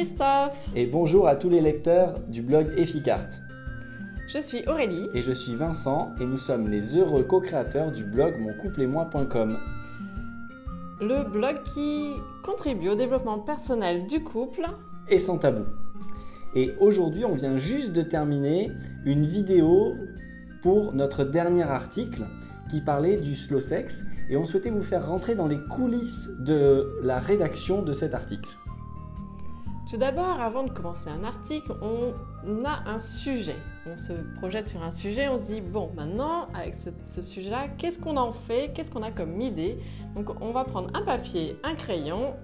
Christophe. Et bonjour à tous les lecteurs du blog Efficart. Je suis Aurélie. Et je suis Vincent et nous sommes les heureux co-créateurs du blog moncoupleetmoi.com. Le blog qui contribue au développement personnel du couple. Et sans tabou. Et aujourd'hui, on vient juste de terminer une vidéo pour notre dernier article qui parlait du slow sex et on souhaitait vous faire rentrer dans les coulisses de la rédaction de cet article. Tout d'abord, avant de commencer un article, on a un sujet. On se projette sur un sujet, on se dit, bon, maintenant, avec ce sujet-là, qu'est-ce qu'on en fait? Qu'est-ce qu'on a comme idée? Donc, on va prendre un papier, un crayon,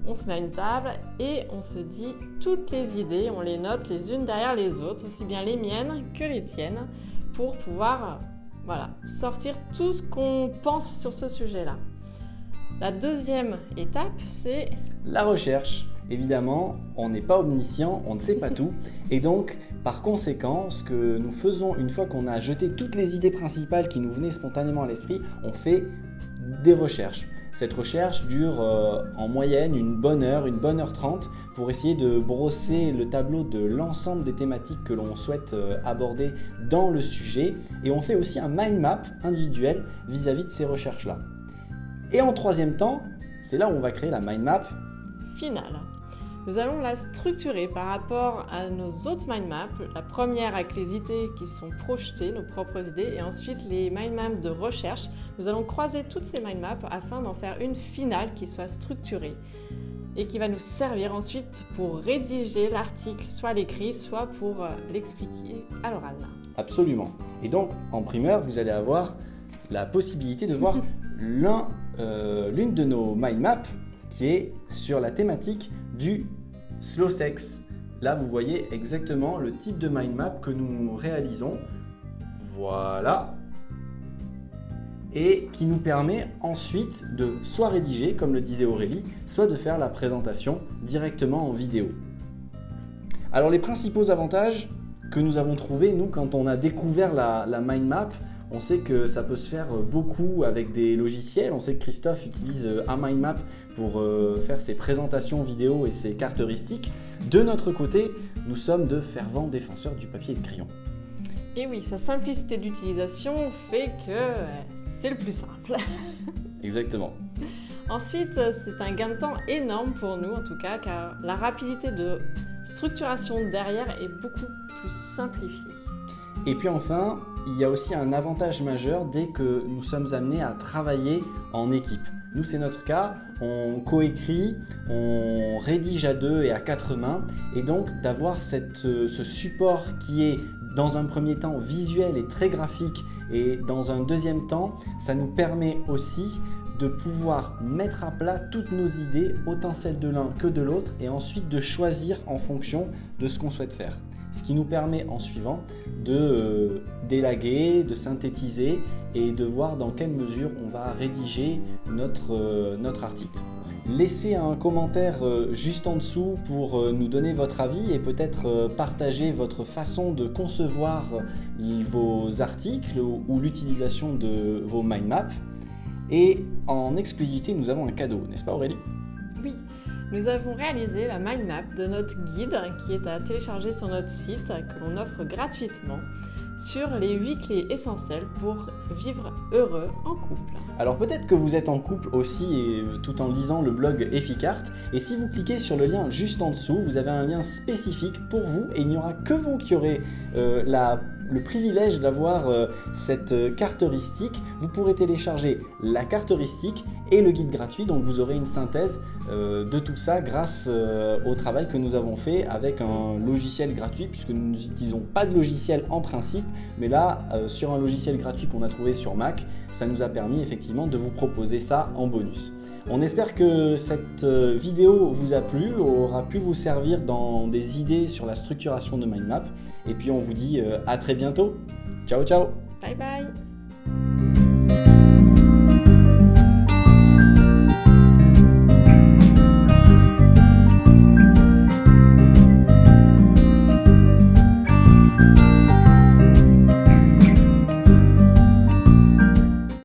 on se met à une table et on se dit toutes les idées, on les note les unes derrière les autres, aussi bien les miennes que les tiennes, pour pouvoir sortir tout ce qu'on pense sur ce sujet-là. La deuxième étape, c'est la recherche. Évidemment, on n'est pas omniscient, on ne sait pas tout. Et donc, par conséquent, ce que nous faisons une fois qu'on a jeté toutes les idées principales qui nous venaient spontanément à l'esprit, on fait des recherches. Cette recherche dure en moyenne une bonne heure 30 pour essayer de brosser le tableau de l'ensemble des thématiques que l'on souhaite aborder dans le sujet. Et on fait aussi un mind map individuel vis-à-vis de ces recherches-là. Et en troisième temps, c'est là où on va créer la mind map finale. Nous allons la structurer par rapport à nos autres mind maps. La première avec les idées qui sont projetées, nos propres idées, et ensuite les mind maps de recherche. Nous allons croiser toutes ces mind maps afin d'en faire une finale qui soit structurée et qui va nous servir ensuite pour rédiger l'article, soit à l'écrit, soit pour l'expliquer à l'oral. Absolument. Et donc, en primeur, vous allez avoir la possibilité de voir l'une de nos mind maps qui est sur la thématique du slow sex. Là, vous voyez exactement le type de mind map que nous réalisons. Voilà. Et qui nous permet ensuite de soit rédiger, comme le disait Aurélie, soit de faire la présentation directement en vidéo. Alors, les principaux avantages que nous avons trouvés, nous, quand on a découvert la mind map, on sait que ça peut se faire beaucoup avec des logiciels. On sait que Christophe utilise un mind map pour faire ses présentations vidéo et ses cartes heuristiques. De notre côté, nous sommes de fervents défenseurs du papier et de crayon. Et oui, sa simplicité d'utilisation fait que c'est le plus simple. Exactement. Ensuite, c'est un gain de temps énorme pour nous en tout cas, car la rapidité de structuration derrière est beaucoup plus simplifiée. Et puis enfin, il y a aussi un avantage majeur dès que nous sommes amenés à travailler en équipe. Nous, c'est notre cas, on coécrit, on rédige à 2 et à 4 mains, et donc d'avoir ce support qui est dans un premier temps visuel et très graphique, et dans un deuxième temps, ça nous permet aussi de pouvoir mettre à plat toutes nos idées, autant celles de l'un que de l'autre, et ensuite de choisir en fonction de ce qu'on souhaite faire. Ce qui nous permet en suivant de d'élaguer, de synthétiser et de voir dans quelle mesure on va rédiger notre article. Laissez un commentaire juste en dessous pour nous donner votre avis et peut-être partager votre façon de concevoir vos articles ou l'utilisation de vos mind maps. Et en exclusivité, nous avons un cadeau, n'est-ce pas Aurélie ? Oui. Nous avons réalisé la mind map de notre guide qui est à télécharger sur notre site que l'on offre gratuitement sur les 8 clés essentielles pour vivre heureux en couple. Alors peut-être que vous êtes en couple aussi et tout en lisant le blog Efficart et si vous cliquez sur le lien juste en dessous, vous avez un lien spécifique pour vous et il n'y aura que vous qui aurez le privilège d'avoir cette carte heuristique. Vous pourrez télécharger la carte heuristique et le guide gratuit, donc vous aurez une synthèse de tout ça grâce au travail que nous avons fait avec un logiciel gratuit puisque nous n'utilisons pas de logiciel en principe, mais là sur un logiciel gratuit qu'on a trouvé sur Mac, ça nous a permis effectivement de vous proposer ça en bonus. On espère que cette vidéo vous a plu, aura pu vous servir dans des idées sur la structuration de mind map et puis on vous dit à très bientôt. Ciao ciao. Bye bye.